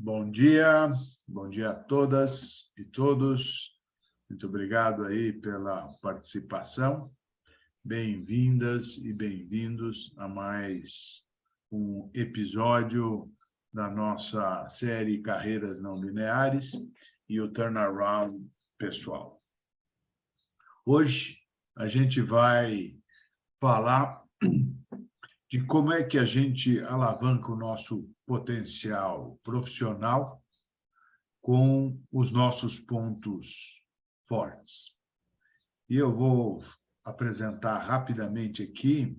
Bom dia a todas e todos. Muito obrigado aí pela participação. Bem-vindas e bem-vindos a mais um episódio da nossa série Carreiras Não Lineares e o Turnaround Pessoal. Hoje a gente vai falar de como é que a gente alavanca o nosso potencial profissional com os nossos pontos fortes. E eu vou apresentar rapidamente aqui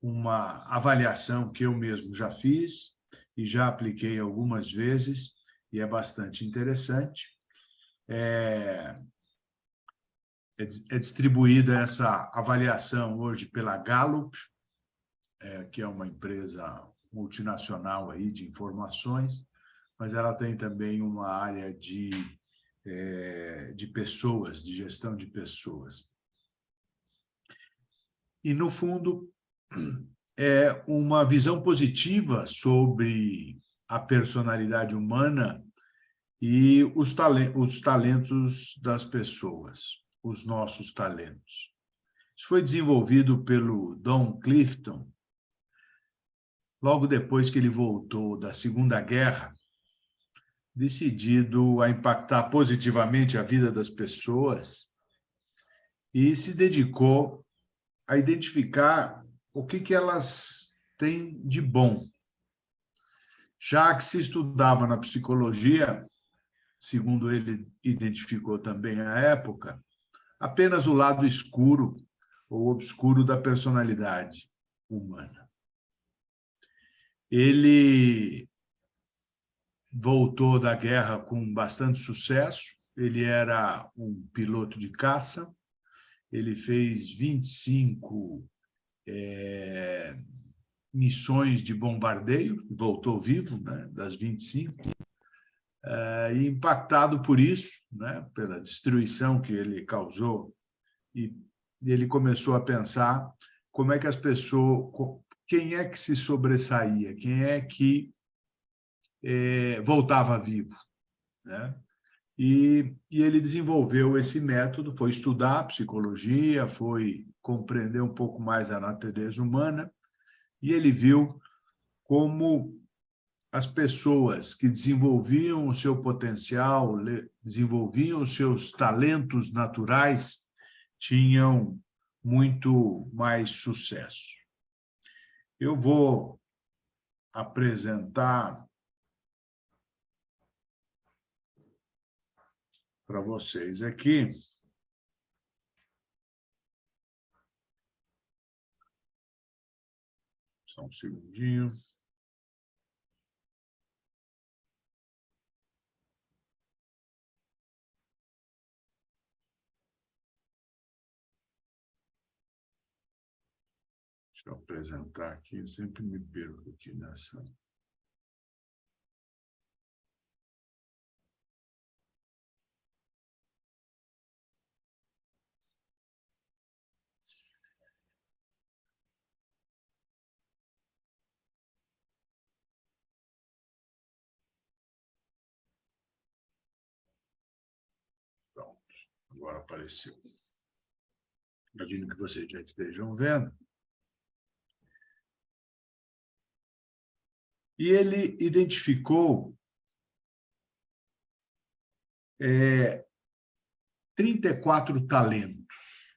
uma avaliação que eu mesmo já fiz e já apliquei algumas vezes, e é bastante interessante. É distribuída essa avaliação hoje pela Gallup, que é uma empresa multinacional aí de informações, mas ela tem também uma área de pessoas, de gestão de pessoas. E, no fundo, é uma visão positiva sobre a personalidade humana e os talentos das pessoas, os nossos talentos. Isso foi desenvolvido pelo Don Clifton, logo depois que ele voltou da Segunda Guerra, decidido a impactar positivamente a vida das pessoas, e se dedicou a identificar o que elas têm de bom. Já que se estudava na psicologia, segundo ele identificou também à época, apenas o lado escuro ou obscuro da personalidade humana. Ele voltou da guerra com bastante sucesso. Ele era um piloto de caça. Ele fez 25 missões de bombardeio, voltou vivo, né, das 25, e impactado por isso, né, pela destruição que ele causou. E ele começou a pensar como é que as pessoas, quem é que se sobressaía, quem é que voltava vivo, né? E ele desenvolveu esse método, foi estudar psicologia, foi compreender um pouco mais a natureza humana, e ele viu como as pessoas que desenvolviam o seu potencial, desenvolviam os seus talentos naturais, tinham muito mais sucesso. Eu vou apresentar para vocês aqui só um segundinho. Deixa eu apresentar aqui, eu sempre me perco aqui nessa. Pronto, agora apareceu. Imagino que vocês já estejam vendo. E ele identificou 34 talentos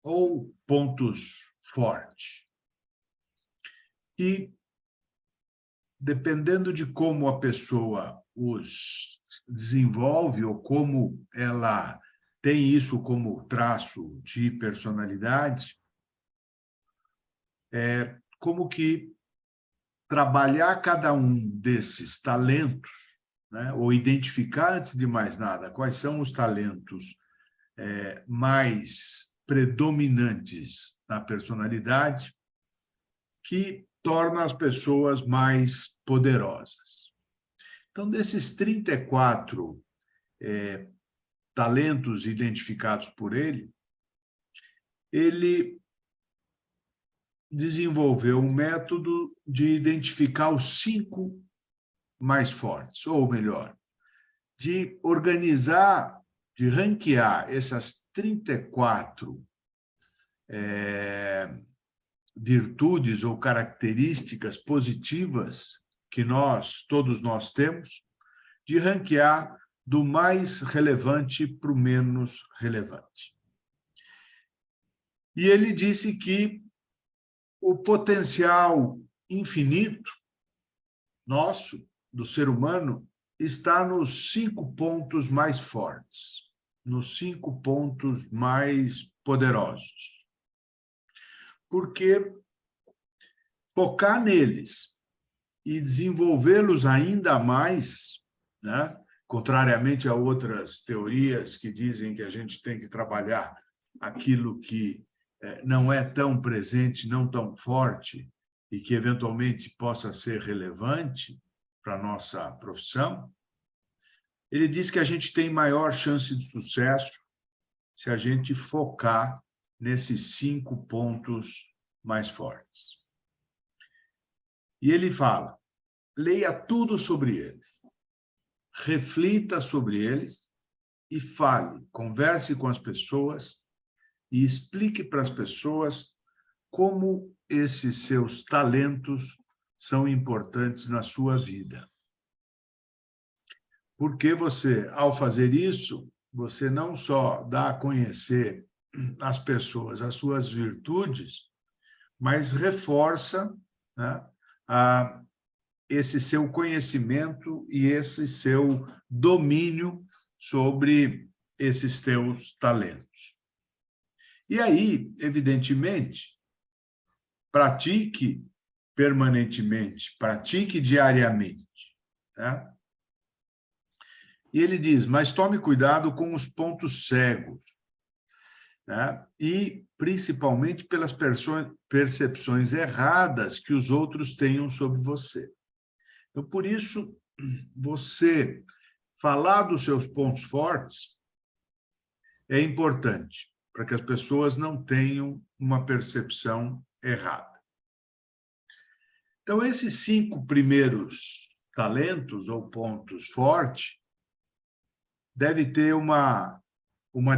ou pontos fortes. E, dependendo de como a pessoa os desenvolve ou como ela tem isso como traço de personalidade, como que trabalhar cada um desses talentos, né, ou identificar, antes de mais nada, quais são os talentos mais predominantes na personalidade, que torna as pessoas mais poderosas. Então, desses 34 talentos identificados por ele, ele desenvolveu um método de identificar os 5 mais fortes, ou melhor, de organizar, de ranquear essas 34 virtudes ou características positivas que todos nós temos, de ranquear do mais relevante para o menos relevante. E ele disse que o potencial infinito nosso, do ser humano, está nos 5 pontos mais fortes, nos 5 pontos mais poderosos. Porque focar neles e desenvolvê-los ainda mais, né? Contrariamente a outras teorias que dizem que a gente tem que trabalhar aquilo que não é tão presente, não tão forte, e que eventualmente possa ser relevante para a nossa profissão, ele diz que a gente tem maior chance de sucesso se a gente focar nesses 5 pontos mais fortes. E ele fala, leia tudo sobre eles, reflita sobre eles e fale, converse com as pessoas e explique para as pessoas como esses seus talentos são importantes na sua vida. Porque você, ao fazer isso, você não só dá a conhecer às pessoas as suas virtudes, mas reforça, né, esse seu conhecimento e esse seu domínio sobre esses teus talentos. E aí, evidentemente, pratique permanentemente, pratique diariamente. Tá? E ele diz, mas tome cuidado com os pontos cegos, tá? E principalmente pelas percepções erradas que os outros tenham sobre você. Então, por isso, você falar dos seus pontos fortes é importante, para que as pessoas não tenham uma percepção errada. Então, esses 5 primeiros talentos ou pontos fortes deve ter uma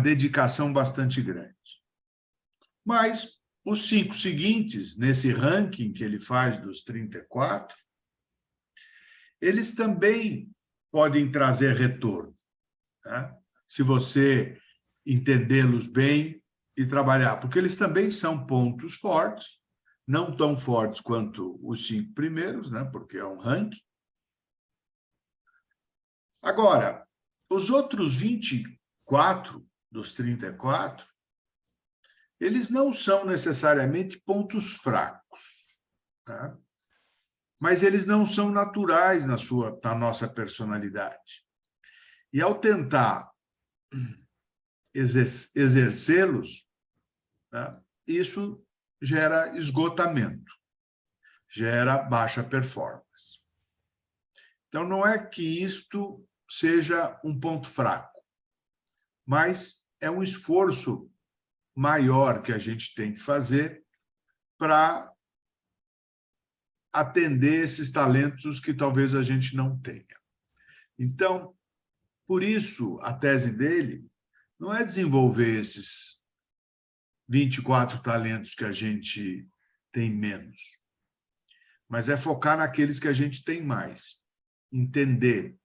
dedicação bastante grande. Mas os 5 seguintes, nesse ranking que ele faz dos 34, eles também podem trazer retorno, tá? Se você entendê-los bem e trabalhar, porque eles também são pontos fortes, não tão fortes quanto os 5 primeiros, né? Porque é um ranking. Agora, os outros 24 dos 34, eles não são necessariamente pontos fracos, tá? Mas eles não são naturais na nossa personalidade. E ao tentar exercê-los, tá, isso gera esgotamento, gera baixa performance. Então, não é que isto seja um ponto fraco, mas é um esforço maior que a gente tem que fazer para atender esses talentos que talvez a gente não tenha. Então, por isso, a tese dele não é desenvolver esses 24 talentos que a gente tem menos, mas é focar naqueles que a gente tem mais. Entender,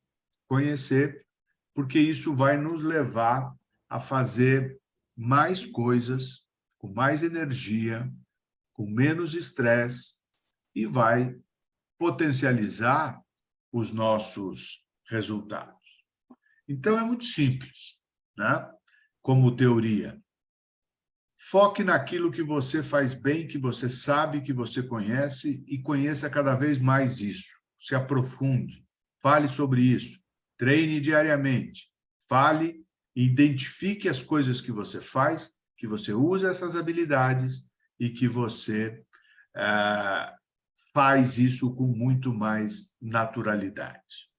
conhecer, porque isso vai nos levar a fazer mais coisas, com mais energia, com menos estresse, e vai potencializar os nossos resultados. Então, é muito simples, né? Como teoria. Foque naquilo que você faz bem, que você sabe, que você conhece, e conheça cada vez mais isso. Se aprofunde, fale sobre isso, treine diariamente, fale e identifique as coisas que você faz, que você usa essas habilidades e que você faz isso com muito mais naturalidade.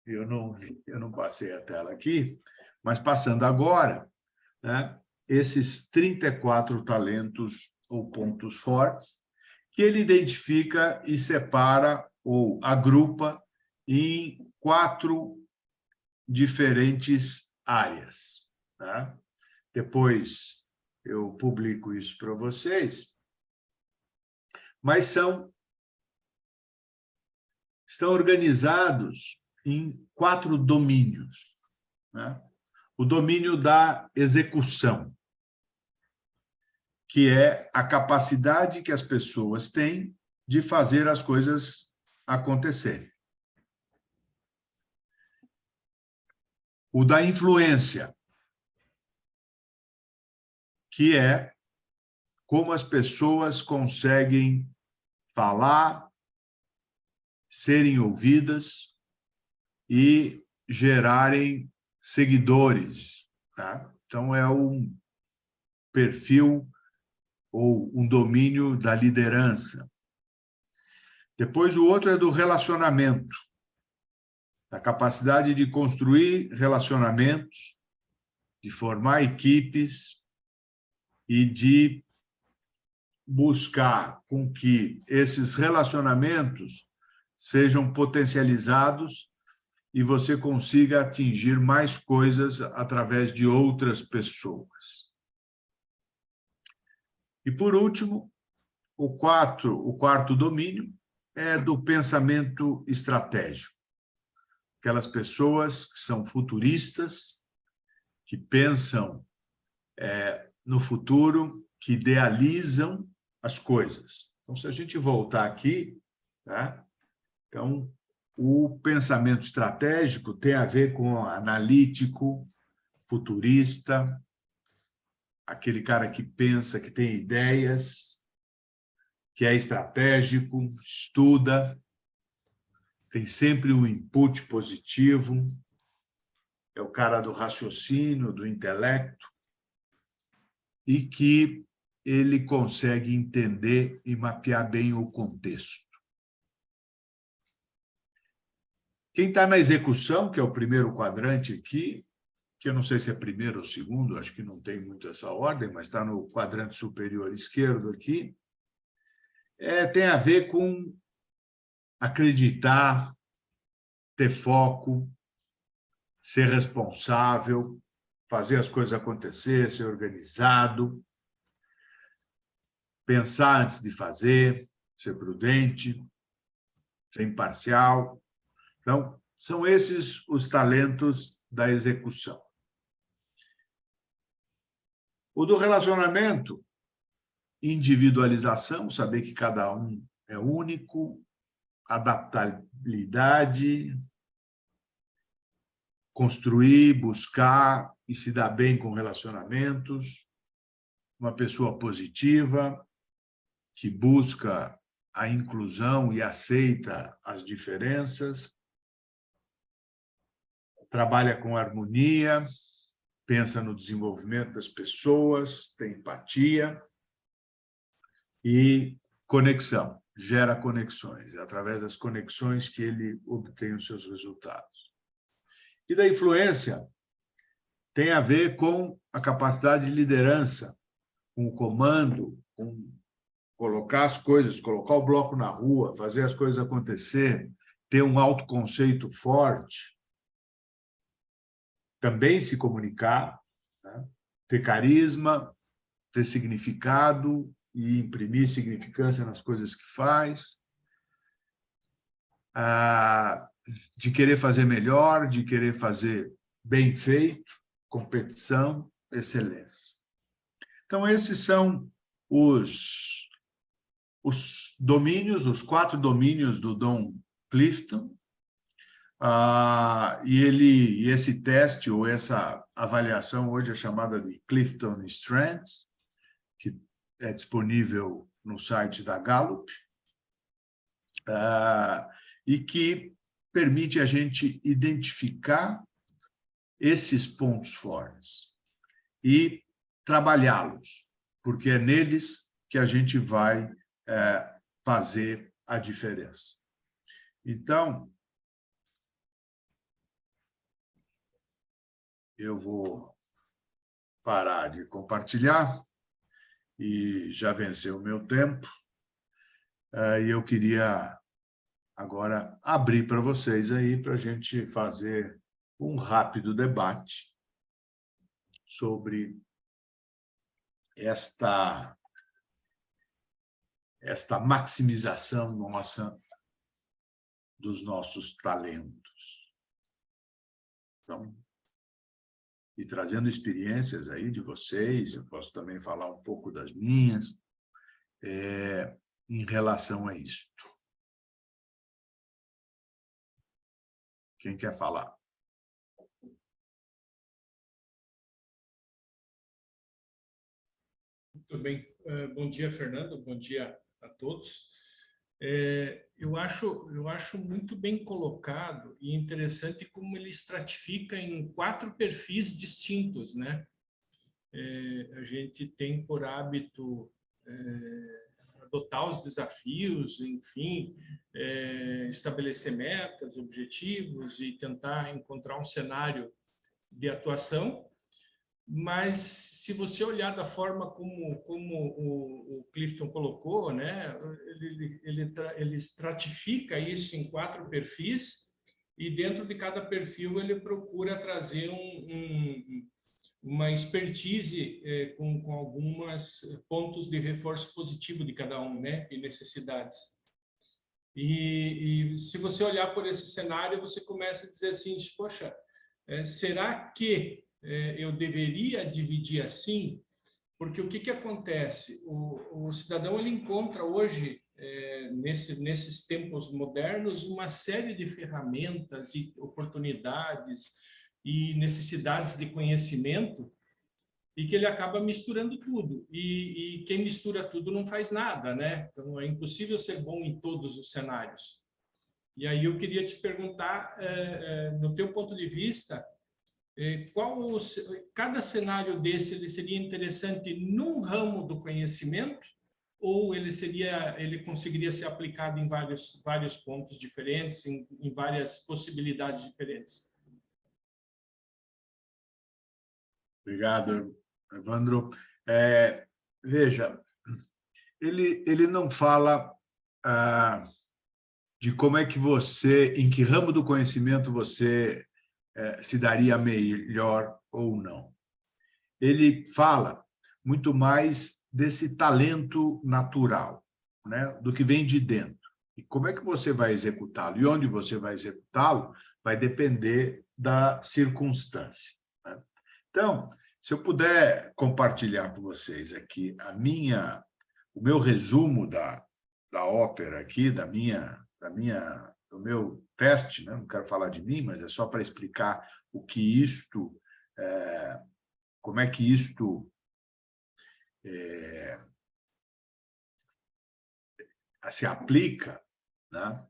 Eu não passei a tela aqui, mas passando agora, né, esses 34 talentos ou pontos fortes, que ele identifica e separa ou agrupa em 4 diferentes áreas. Tá? Depois eu publico isso para vocês, mas estão organizados em 4 domínios. Né? O domínio da execução, que é a capacidade que as pessoas têm de fazer as coisas acontecerem. O da influência, que é como as pessoas conseguem falar, serem ouvidas e gerarem seguidores. Tá? Então, é um perfil ou um domínio da liderança. Depois, o outro é do relacionamento, da capacidade de construir relacionamentos, de formar equipes e de buscar com que esses relacionamentos sejam potencializados e você consiga atingir mais coisas através de outras pessoas. E, por último, o quarto domínio é do pensamento estratégico. Aquelas pessoas que são futuristas, que pensam no futuro, que idealizam as coisas. Então, se a gente voltar aqui, tá? Então, o pensamento estratégico tem a ver com analítico, futurista, aquele cara que pensa, que tem ideias, que é estratégico, estuda, tem sempre um input positivo, é o cara do raciocínio, do intelecto, e que ele consegue entender e mapear bem o contexto. Quem está na execução, que é o primeiro quadrante aqui, que eu não sei se é primeiro ou segundo, acho que não tem muito essa ordem, mas está no quadrante superior esquerdo aqui, tem a ver com acreditar, ter foco, ser responsável, fazer as coisas acontecer, ser organizado, pensar antes de fazer, ser prudente, ser imparcial. Então, são esses os talentos da execução. O do relacionamento, individualização, saber que cada um é único, adaptabilidade, construir, buscar e se dar bem com relacionamentos, uma pessoa positiva, que busca a inclusão e aceita as diferenças, trabalha com harmonia, pensa no desenvolvimento das pessoas, tem empatia e conexão, gera conexões, é através das conexões que ele obtém os seus resultados. E da influência tem a ver com a capacidade de liderança, com o comando, com colocar as coisas, colocar o bloco na rua, fazer as coisas acontecer, ter um autoconceito forte, também se comunicar, né? Ter carisma, ter significado e imprimir significância nas coisas que faz, de querer fazer melhor, de querer fazer bem feito, competição, excelência. Então, esses são os domínios, os 4 domínios do Don Clifton, e esse teste ou essa avaliação hoje é chamada de Clifton Strengths, que é disponível no site da Gallup, e que permite a gente identificar esses pontos fortes e trabalhá-los, porque é neles que a gente vai fazer a diferença. Então, eu vou parar de compartilhar e já venceu o meu tempo. e eu queria agora abrir para vocês aí, para a gente fazer um rápido debate sobre esta maximização nossa dos nossos talentos. Então, e trazendo experiências aí de vocês, eu posso também falar um pouco das minhas, em relação a isto. Quem quer falar? Muito bem. Bom dia, Fernando. Bom dia a todos. Eu acho muito bem colocado e interessante como ele estratifica em 4 perfis distintos, né? A gente tem por hábito adotar os desafios, enfim, estabelecer metas, objetivos e tentar encontrar um cenário de atuação. Mas se você olhar da forma como o Clifton colocou, né, ele estratifica isso em 4 perfis e dentro de cada perfil ele procura trazer uma expertise com alguns pontos de reforço positivo de cada um, né, e necessidades. E se você olhar por esse cenário, você começa a dizer assim, poxa, será que eu deveria dividir assim? Porque o que acontece? O cidadão ele encontra hoje, nesses tempos modernos, uma série de ferramentas e oportunidades e necessidades de conhecimento e que ele acaba misturando tudo. E quem mistura tudo não faz nada, né? Então, é impossível ser bom em todos os cenários. E aí eu queria te perguntar, no teu ponto de vista, cada cenário desse ele seria interessante num ramo do conhecimento ou ele conseguiria ser aplicado em vários pontos diferentes, em várias possibilidades diferentes? Obrigado, Evandro. Veja, ele não fala de como é que em que ramo do conhecimento você se daria melhor ou não. Ele fala muito mais desse talento natural, né, do que vem de dentro. E como é que você vai executá-lo? E onde você vai executá-lo vai depender da circunstância, né? Então, se eu puder compartilhar com vocês aqui o meu resumo da ópera aqui, do meu teste, né? Não quero falar de mim, mas é só para explicar o que isto, como é que isto se aplica, né?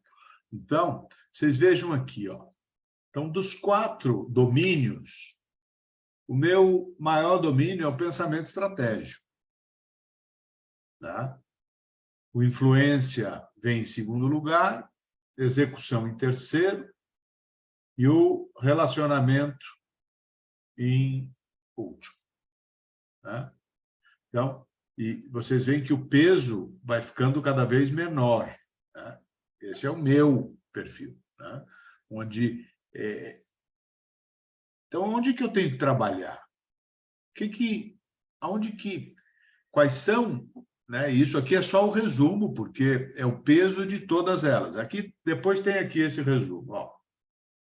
Então, vocês vejam aqui, ó. Então, dos 4 domínios, o meu maior domínio é o pensamento estratégico, tá? O influência vem em segundo lugar, execução em terceiro e o relacionamento em último, tá? Então, e vocês veem que o peso vai ficando cada vez menor, tá? Esse é o meu perfil, tá? Então, onde que eu tenho que trabalhar? Quais são, né? Isso aqui é só o resumo, porque é o peso de todas elas. Aqui, depois tem aqui esse resumo, ó,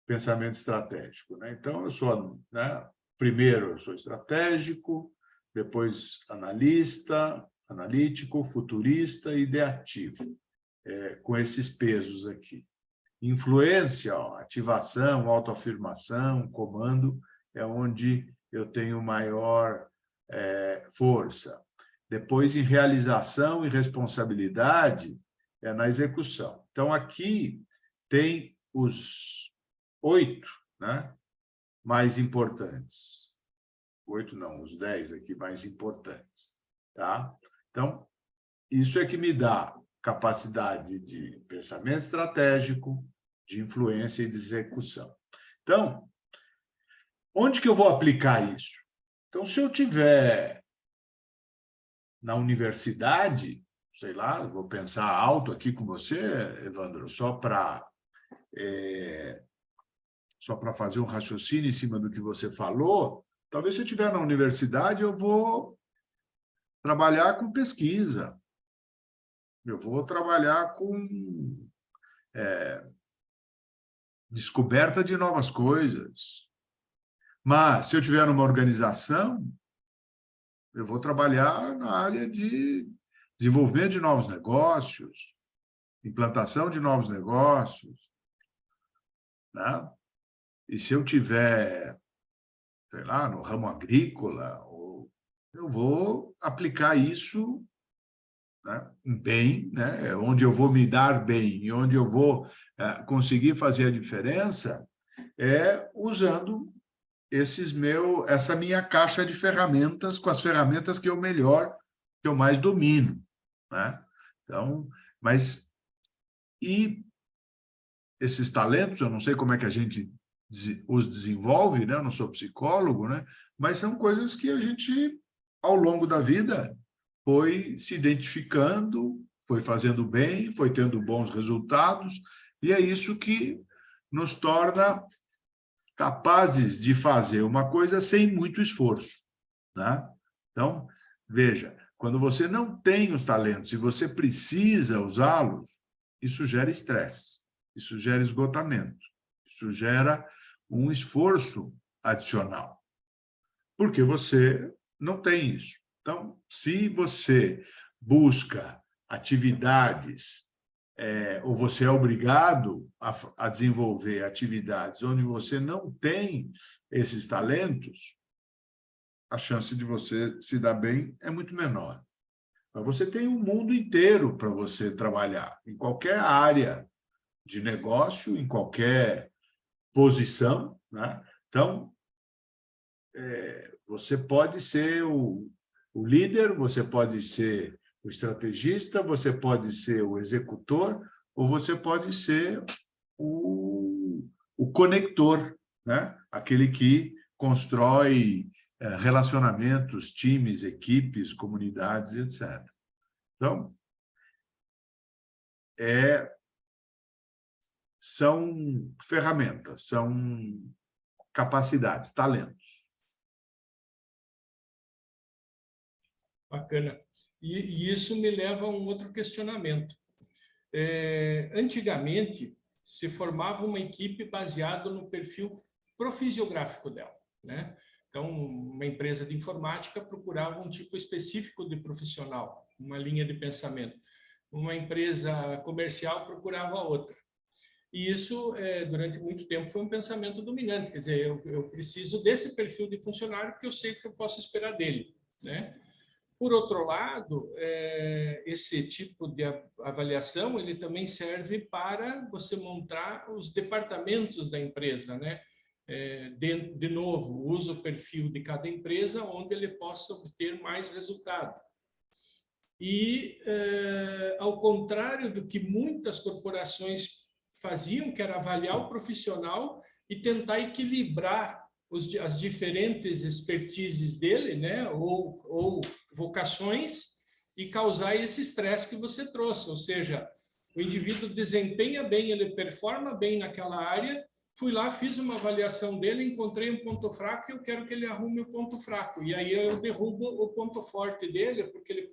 pensamento estratégico, né? Então, eu sou, né? Primeiro, eu sou estratégico, depois analítico, futurista e ideativo, com esses pesos aqui. Influência, ó, ativação, autoafirmação, comando, é onde eu tenho maior força. Depois, em realização e responsabilidade, é na execução. Então, aqui tem os 8, né, mais importantes. 8 não, os 10 aqui mais importantes, tá? Então, isso é que me dá capacidade de pensamento estratégico, de influência e de execução. Então, onde que eu vou aplicar isso? Então, se eu tiver na universidade, sei lá, vou pensar alto aqui com você, Evandro, só para fazer um raciocínio em cima do que você falou. Talvez se eu estiver na universidade, eu vou trabalhar com pesquisa, eu vou trabalhar com descoberta de novas coisas. Mas, se eu estiver numa organização, eu vou trabalhar na área de desenvolvimento de novos negócios, implantação de novos negócios, né? E se eu tiver, sei lá, no ramo agrícola, eu vou aplicar isso, né, bem, né, onde eu vou me dar bem e onde eu vou conseguir fazer a diferença é usando essa minha caixa de ferramentas, com as ferramentas que que eu mais domino, né? Então, mas e esses talentos, eu não sei como é que a gente os desenvolve, né? Eu não sou psicólogo, né? Mas são coisas que a gente, ao longo da vida, foi se identificando, foi fazendo bem, foi tendo bons resultados, e é isso que nos torna capazes de fazer uma coisa sem muito esforço, né? Então, veja, quando você não tem os talentos e você precisa usá-los, isso gera estresse, isso gera esgotamento, isso gera um esforço adicional, porque você não tem isso. Então, se você busca atividades ou você é obrigado a desenvolver atividades onde você não tem esses talentos, a chance de você se dar bem é muito menor. Mas você tem um mundo inteiro para você trabalhar, em qualquer área de negócio, em qualquer posição, né? Então, você pode ser o líder, você pode ser o estrategista, você pode ser o executor, ou você pode ser o conector, né? Aquele que constrói relacionamentos, times, equipes, comunidades, etc. Então, são ferramentas, são capacidades, talentos. Bacana. E isso me leva a um outro questionamento. Antigamente, se formava uma equipe baseada no perfil profisiográfico dela, né? Então, uma empresa de informática procurava um tipo específico de profissional, uma linha de pensamento. Uma empresa comercial procurava outra. E isso, durante muito tempo, foi um pensamento dominante. Quer dizer, eu preciso desse perfil de funcionário porque eu sei o que eu posso esperar dele, né? Por outro lado, esse tipo de avaliação ele também serve para você montar os departamentos da empresa, né? De novo, usa o perfil de cada empresa onde ele possa obter mais resultado. E, ao contrário do que muitas corporações faziam, que era avaliar o profissional e tentar equilibrar as diferentes expertises dele, né, ou vocações, e causar esse estresse que você trouxe, ou seja, o indivíduo desempenha bem, ele performa bem naquela área, fui lá, fiz uma avaliação dele, encontrei um ponto fraco e eu quero que ele arrume o ponto fraco. E aí eu derrubo o ponto forte dele, porque ele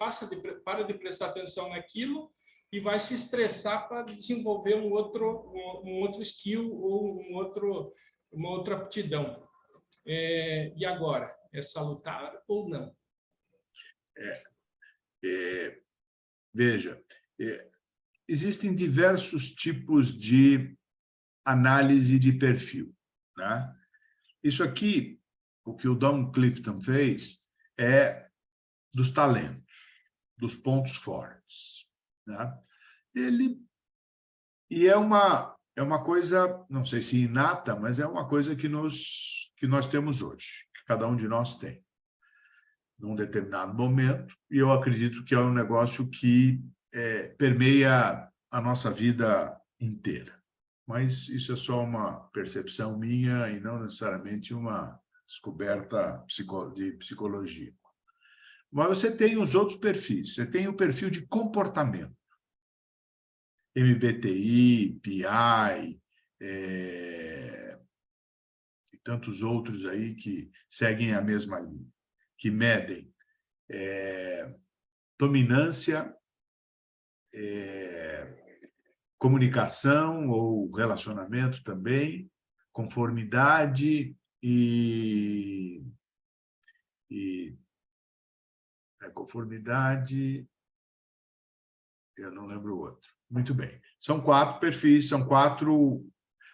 para de prestar atenção naquilo e vai se estressar para desenvolver um outro skill ou uma outra aptidão. E agora? É salutar ou não? Veja, existem diversos tipos de análise de perfil, né? Isso aqui, o que o Don Clifton fez, é dos talentos, dos pontos fortes, né? É uma coisa, não sei se inata, mas é uma coisa que nós temos hoje, que cada um de nós tem, num determinado momento, e eu acredito que é um negócio que permeia a nossa vida inteira. Mas isso é só uma percepção minha e não necessariamente uma descoberta de psicologia. Mas você tem os outros perfis. Você tem o perfil de comportamento. MBTI, PI, e tantos outros aí que seguem a mesma linha, que medem dominância, comunicação ou relacionamento também, conformidade e conformidade, eu não lembro o outro. Muito bem. São 4 perfis, são 4,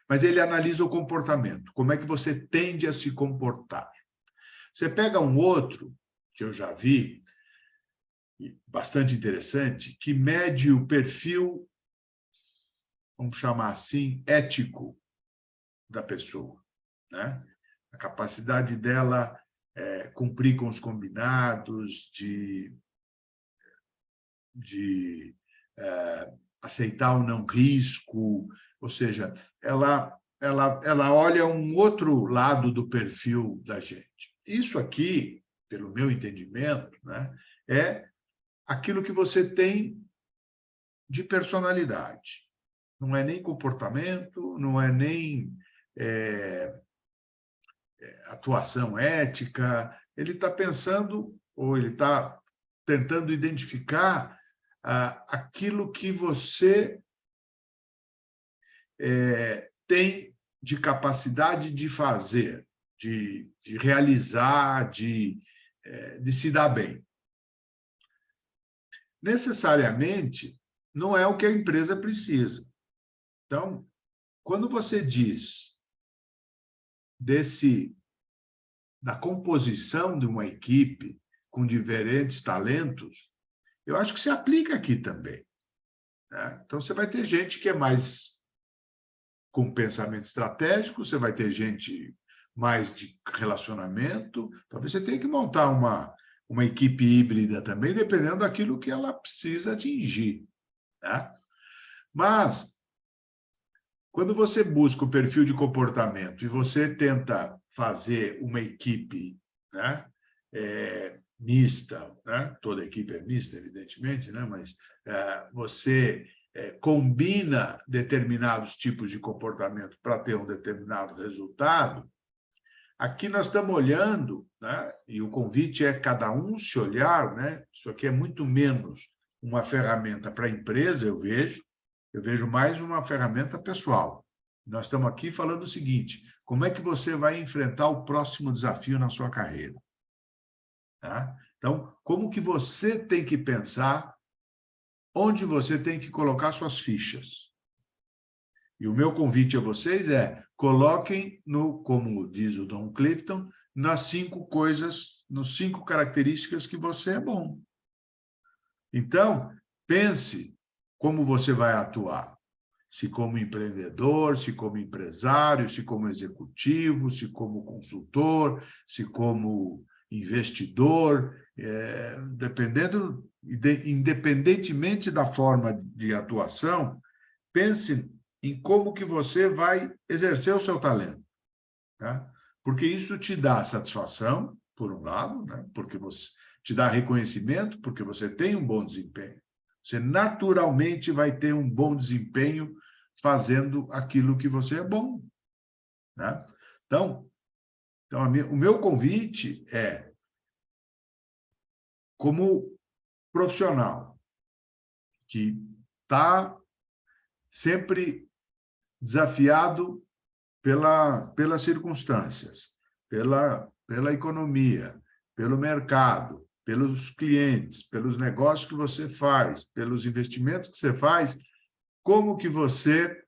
mas ele analisa o comportamento, como é que você tende a se comportar. Você pega um outro, que eu já vi, bastante interessante, que mede o perfil, vamos chamar assim, ético da pessoa, né? A capacidade dela cumprir com os combinados, de aceitar o não risco, ou seja, ela olha um outro lado do perfil da gente. Isso aqui, pelo meu entendimento, né, é aquilo que você tem de personalidade. Não é nem comportamento, não é nem atuação ética, ele está pensando, ou ele está tentando identificar aquilo que você tem de capacidade de fazer, de realizar, de se dar bem. Necessariamente, não é o que a empresa precisa. Então, quando você diz da composição de uma equipe com diferentes talentos, eu acho que se aplica aqui também, né? Então, você vai ter gente que é mais com pensamento estratégico, você vai ter gente mais de relacionamento, talvez você tenha que montar uma equipe híbrida também, dependendo daquilo que ela precisa atingir, né? Mas, quando você busca o perfil de comportamento e você tenta fazer uma equipe, né, mista, né? Toda equipe é mista, evidentemente, né? Mas você combina determinados tipos de comportamento para ter um determinado resultado, aqui nós estamos olhando, né? E o convite é cada um se olhar, né? Isso aqui é muito menos uma ferramenta para a empresa, eu vejo mais uma ferramenta pessoal. Nós estamos aqui falando o seguinte: como é que você vai enfrentar o próximo desafio na sua carreira? Tá? Então, como que você tem que pensar, onde você tem que colocar suas fichas? E o meu convite a vocês é: coloquem como diz o Don Clifton, nas 5 coisas, nas 5 características que você é bom. Então, pense como você vai atuar. Se como empreendedor, se como empresário, se como executivo, se como consultor, se como investidor, independentemente da forma de atuação, pense em como que você vai exercer o seu talento, tá? Porque isso te dá satisfação, por um lado, né? Porque você te dá reconhecimento, porque você tem um bom desempenho. Você naturalmente vai ter um bom desempenho fazendo aquilo que você é bom, né? Então o meu convite é, como profissional que está sempre desafiado pelas circunstâncias, pela economia, pelo mercado, pelos clientes, pelos negócios que você faz, pelos investimentos que você faz, como que você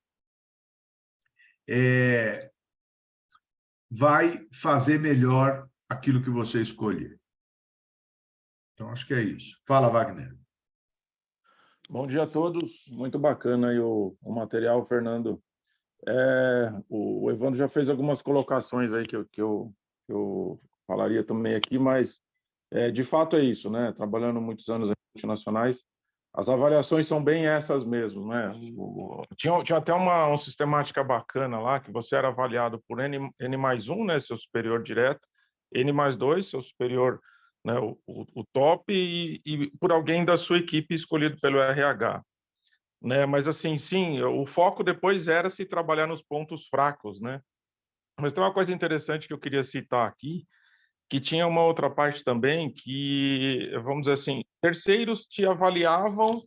vai fazer melhor aquilo que você escolher. Então, acho que é isso. Fala, Wagner. Bom dia a todos, muito bacana aí o material, Fernando. O Evandro já fez algumas colocações aí que eu falaria também aqui, mas de fato é isso, né? Trabalhando muitos anos em multinacionais, as avaliações são bem essas mesmo, né? Tinha até uma sistemática bacana lá, que você era avaliado por N mais 1, né? Seu superior direto, N mais 2, seu superior né, o top e por alguém da sua equipe escolhido pelo RH. Né? Mas, assim, sim, o foco depois era se trabalhar nos pontos fracos, né? Mas tem uma coisa interessante que eu queria citar aqui, que tinha uma outra parte também que, vamos dizer assim, terceiros te avaliavam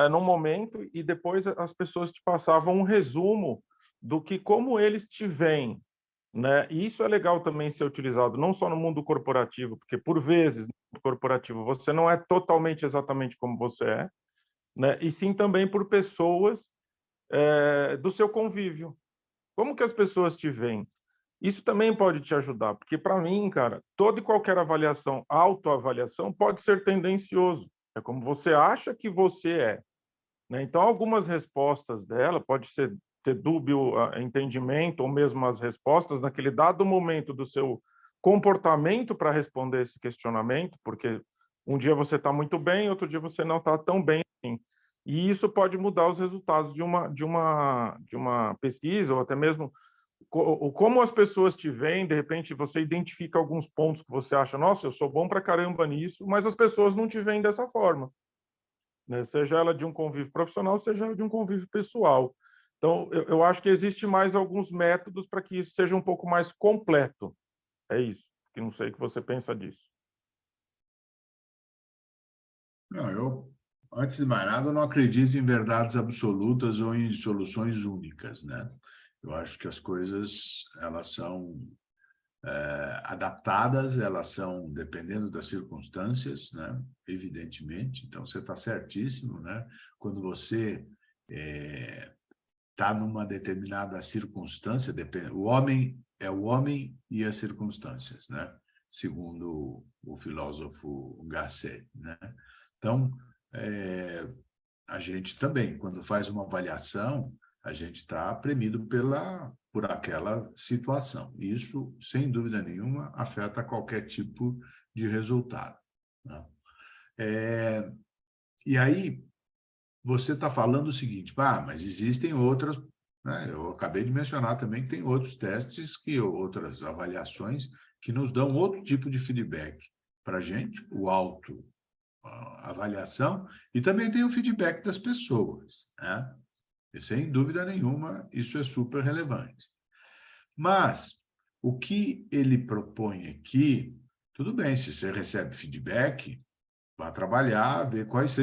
no momento e depois as pessoas te passavam um resumo do que como eles te veem, né? E isso é legal também ser utilizado não só no mundo corporativo, porque por vezes no mundo corporativo você não é totalmente exatamente como você é, né? E sim também por pessoas do seu convívio. Como que as pessoas te veem? Isso também pode te ajudar, porque para mim, cara, toda e qualquer avaliação, autoavaliação, pode ser tendencioso. É como você acha que você é, né? Então, algumas respostas dela pode ser ter dúbio entendimento ou mesmo as respostas naquele dado momento do seu comportamento para responder esse questionamento, porque um dia você está muito bem, outro dia você não está tão bem assim. E isso pode mudar os resultados de uma pesquisa ou até mesmo como as pessoas te veem, de repente você identifica alguns pontos que você acha, nossa, eu sou bom pra caramba nisso, mas as pessoas não te veem dessa forma, né? Seja ela de um convívio profissional, seja ela de um convívio pessoal. Então, eu acho que existe mais alguns métodos para que isso seja um pouco mais completo. É isso, que não sei o que você pensa disso. Não, antes de mais nada, eu não acredito em verdades absolutas ou em soluções únicas, né? Eu acho que as coisas, elas são adaptadas, elas são dependendo das circunstâncias, né? Evidentemente. Então, você está certíssimo, né? Quando você está numa determinada circunstância, o homem é o homem e as circunstâncias, né? Segundo o filósofo Gasset, né? Então, a gente também, quando faz uma avaliação, a gente está premido por aquela situação. Isso, sem dúvida nenhuma, afeta qualquer tipo de resultado, né? E aí, você está falando o seguinte, mas existem outras, né? Eu acabei de mencionar também que tem outros testes, outras avaliações que nos dão outro tipo de feedback para a gente, a avaliação, e também tem o feedback das pessoas, né? E, sem dúvida nenhuma, isso é super relevante. Mas o que ele propõe aqui, tudo bem, se você recebe feedback, vá trabalhar, ver quais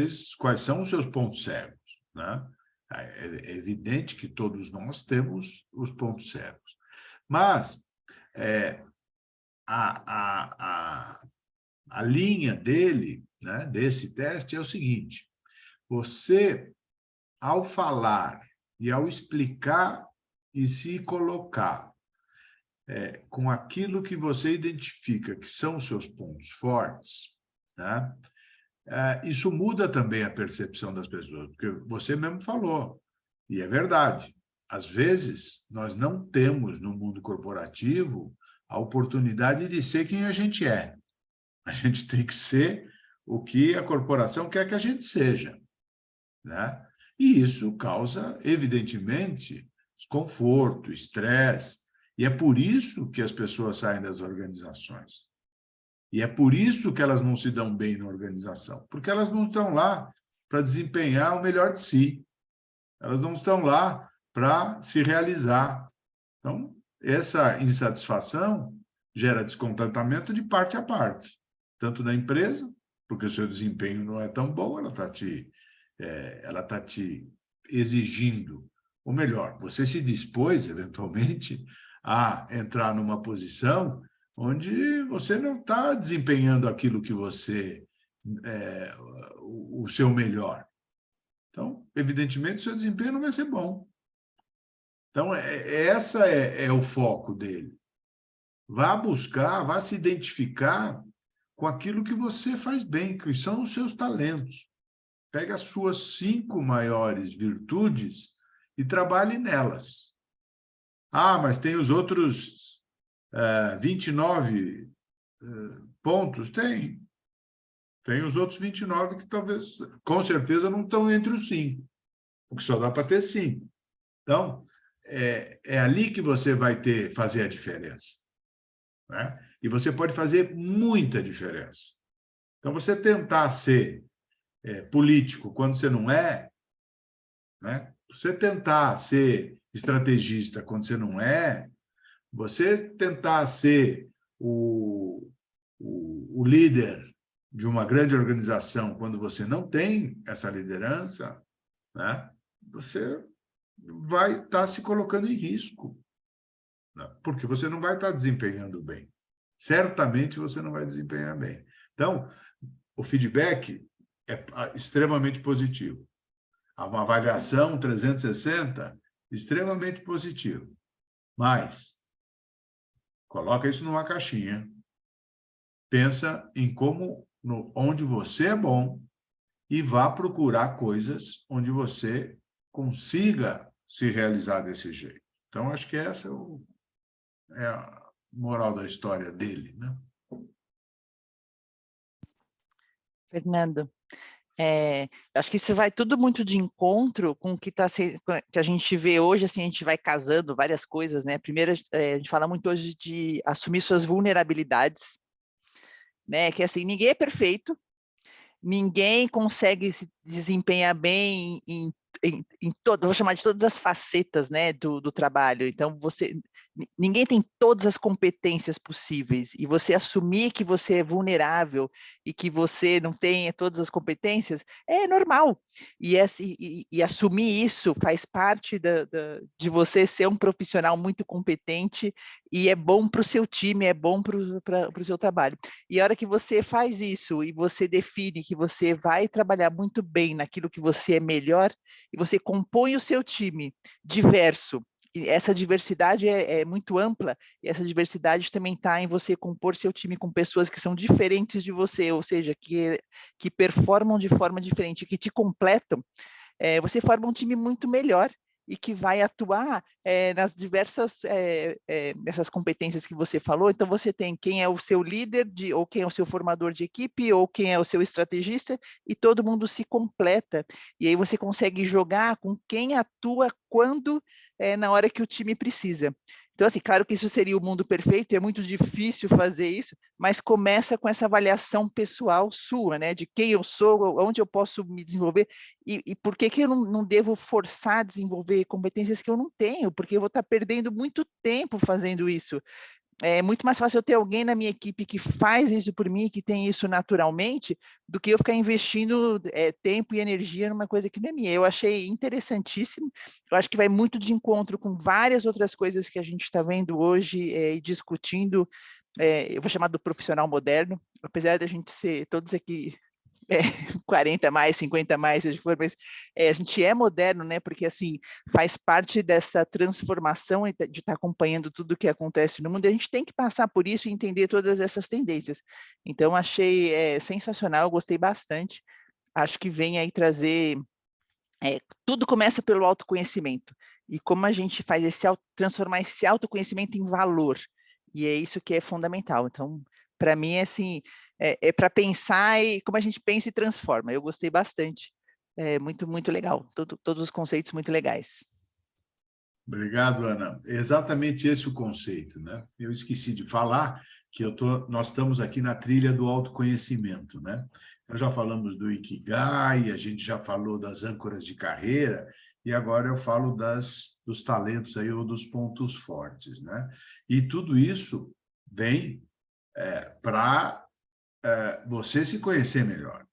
são os seus pontos cegos, né? É evidente que todos nós temos os pontos cegos. Mas a linha dele, né, desse teste, é o seguinte: você, ao falar e ao explicar e se colocar com aquilo que você identifica que são os seus pontos fortes, né? Isso muda também a percepção das pessoas, porque você mesmo falou, e é verdade, às vezes nós não temos no mundo corporativo a oportunidade de ser quem a gente é. A gente tem que ser o que a corporação quer que a gente seja, né? E isso causa, evidentemente, desconforto, estresse, e é por isso que as pessoas saem das organizações. E é por isso que elas não se dão bem na organização, porque elas não estão lá para desempenhar o melhor de si. Elas não estão lá para se realizar. Então, essa insatisfação gera descontentamento de parte a parte, tanto da empresa, porque o seu desempenho não é tão bom, ela está te exigindo, ou melhor, você se dispôs, eventualmente, a entrar numa posição onde você não está desempenhando aquilo que o seu melhor. Então, evidentemente, o seu desempenho não vai ser bom. Então, essa é o foco dele. Vá buscar, vá se identificar com aquilo que você faz bem, que são os seus talentos. Pegue as suas 5 maiores virtudes e trabalhe nelas. Mas tem os outros 29 pontos? Tem. Tem os outros 29 que talvez, com certeza, não estão entre os 5, porque só dá para ter 5. Então, é ali que você vai fazer a diferença, né? E você pode fazer muita diferença. Então, você tentar ser político quando você não é, né? Você tentar ser estrategista quando você não é, você tentar ser o líder de uma grande organização quando você não tem essa liderança, né? Você vai estar se colocando em risco, né? Porque você não vai estar desempenhando bem. Certamente você não vai desempenhar bem. Então, o feedback é extremamente positivo. Uma avaliação 360, extremamente positivo. Mas, coloca isso numa caixinha, pensa em onde você é bom e vá procurar coisas onde você consiga se realizar desse jeito. Então, acho que essa é a moral da história dele, né? Fernando, acho que isso vai tudo muito de encontro com o que que a gente vê hoje, assim, a gente vai casando várias coisas, né? Primeiro, a gente fala muito hoje de assumir suas vulnerabilidades, né? Que assim, ninguém é perfeito, ninguém consegue se desempenhar bem vou chamar de todas as facetas, né, do trabalho. Então, ninguém tem todas as competências possíveis, e você assumir que você é vulnerável e que você não tem todas as competências, é normal. E assumir isso faz parte de você ser um profissional muito competente, e é bom para o seu time, é bom para o seu trabalho. E a hora que você faz isso e você define que você vai trabalhar muito bem naquilo que você é melhor, e você compõe o seu time diverso, e essa diversidade é muito ampla, e essa diversidade também está em você compor seu time com pessoas que são diferentes de você, ou seja, que performam de forma diferente, que te completam, você forma um time muito melhor e que vai atuar nas diversas nessas competências que você falou. Então, você tem quem é o seu líder, ou quem é o seu formador de equipe, ou quem é o seu estrategista, e todo mundo se completa. E aí você consegue jogar com quem atua quando, na hora que o time precisa. Então, assim, claro que isso seria o mundo perfeito, é muito difícil fazer isso, mas começa com essa avaliação pessoal sua, né? De quem eu sou, onde eu posso me desenvolver, e por que eu não devo forçar a desenvolver competências que eu não tenho, porque eu vou estar perdendo muito tempo fazendo isso. É muito mais fácil eu ter alguém na minha equipe que faz isso por mim, que tem isso naturalmente, do que eu ficar investindo tempo e energia numa coisa que não é minha. Eu achei interessantíssimo, eu acho que vai muito de encontro com várias outras coisas que a gente está vendo hoje e discutindo, eu vou chamar do profissional moderno, apesar da gente ser todos aqui 40 mais, 50 mais, seja o que for, mas a gente é moderno, né? Porque assim faz parte dessa transformação de estar acompanhando tudo o que acontece no mundo, e a gente tem que passar por isso e entender todas essas tendências. Então, achei sensacional, gostei bastante. Acho que vem aí trazer. Tudo começa pelo autoconhecimento, e como a gente faz transformar esse autoconhecimento em valor, e é isso que é fundamental. Então, para mim, é assim, para pensar e como a gente pensa e transforma. Eu gostei bastante, muito, muito legal, todos os conceitos muito legais. Obrigado, Ana. É exatamente esse o conceito, né? Eu esqueci de falar que nós estamos aqui na trilha do autoconhecimento, né? Nós já falamos do Ikigai, a gente já falou das âncoras de carreira, e agora eu falo dos talentos aí, ou dos pontos fortes, né? E tudo isso vem para você se conhecer melhor,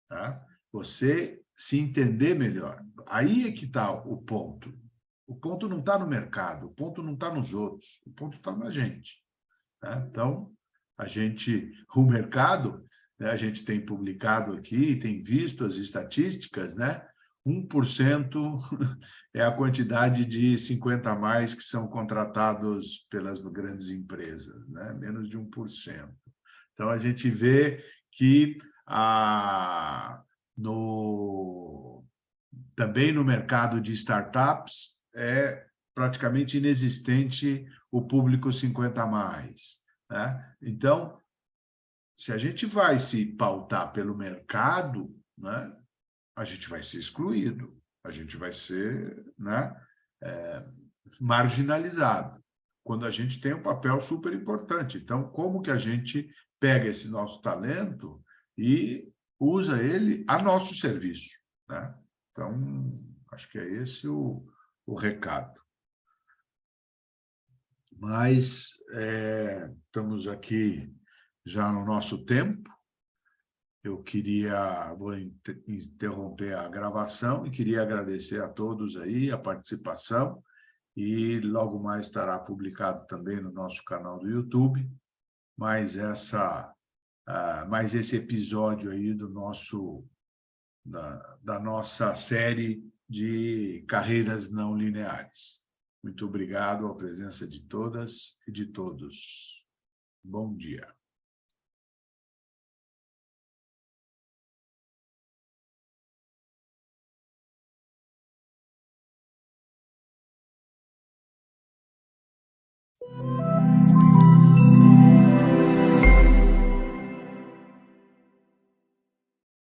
tá? Você se entender melhor. Aí é que está o ponto. O ponto não está no mercado, o ponto não está nos outros, o ponto está na gente, né? Então, o mercado, né, a gente tem publicado aqui, tem visto as estatísticas, né? 1% é a quantidade de 50 a mais que são contratados pelas grandes empresas, né? Menos de 1%. Então, a gente vê que também no mercado de startups é praticamente inexistente o público 50 a mais, né? Então, se a gente vai se pautar pelo mercado, né, a gente vai ser excluído, a gente vai ser, né, marginalizado, quando a gente tem um papel super importante. Então, como que a gente pega esse nosso talento e usa ele a nosso serviço, né? Então, acho que é esse o recado. Mas estamos aqui já no nosso tempo. Vou interromper a gravação e queria agradecer a todos aí a participação, e logo mais estará publicado também no nosso canal do YouTube mais esse episódio aí da nossa série de carreiras não lineares. Muito obrigado à presença de todas e de todos. Bom dia.